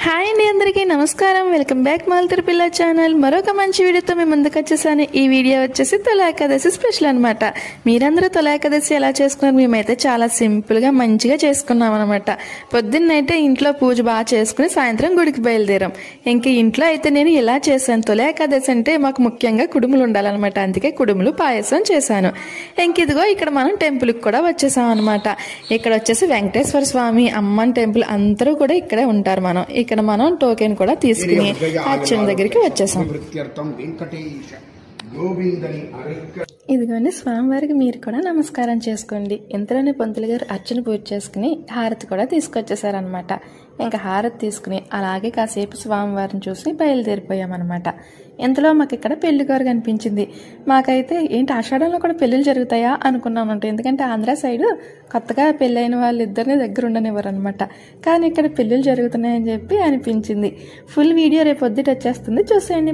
Hi అండి, అందరికీ నమస్కారం. వెల్కమ్ బ్యాక్ మాల్తీరు పిల్ల ఛానల్. మరొక మంచి వీడియోతో మేము ముందుకు వచ్చేసాను. ఈ వీడియో వచ్చేసి తొలి ఏకాదశి స్పెషల్ అనమాట. మీరందరూ తొలి ఏకాదశి ఎలా చేసుకున్నారు? మేమైతే చాలా సింపుల్గా మంచిగా చేసుకున్నాం అనమాట. పొద్దున్నైతే ఇంట్లో పూజ బాగా చేసుకుని సాయంత్రం గుడికి బయలుదేరాం. ఇంక ఇంట్లో అయితే నేను ఇలా చేశాను. తొలి ఏకాదశి అంటే మాకు ముఖ్యంగా కుడుములు ఉండాలన్నమాట. అందుకే కుడుములు పాయసం చేశాను. ఇంక ఇదిగో ఇక్కడ మనం టెంపుల్కి కూడా వచ్చేసాం అనమాట. ఇక్కడ వచ్చేసి వెంకటేశ్వర స్వామి, అమ్మన్ టెంపుల్ అందరూ కూడా ఇక్కడే ఉంటారు. ఇక్కడ మనం టోకెన్ కూడా తీసుకుని అర్చన దగ్గరికి వచ్చేసాం. ఇదిగోండి, స్వామివారికి మీరు కూడా నమస్కారం చేసుకోండి. ఇంతలోనే పంతులు గారు అర్చన పూజ చేసుకుని హారతి కూడా తీసుకొచ్చేసారనమాట. ఇంకా హారతి తీసుకుని అలాగే కాసేపు స్వామివారిని చూసి బయలుదేరిపోయామన్నమాట. ఇంతలో మాకు ఇక్కడ పెళ్లిగారు కనిపించింది. మాకైతే ఏంటి ఆషాఢంలో కూడా పెళ్లిళ్ళు జరుగుతాయా అనుకున్నామంట. ఎందుకంటే ఆంధ్ర సైడ్ కొత్తగా పెళ్ళైన వాళ్ళిద్దరిని దగ్గర ఉండనివ్వరు అనమాట. కానీ ఇక్కడ పెళ్లిళ్ళు జరుగుతున్నాయని చెప్పి అనిపించింది. ఫుల్ వీడియో రేపు పొద్దుట వచ్చేస్తుంది, చూసేయండి.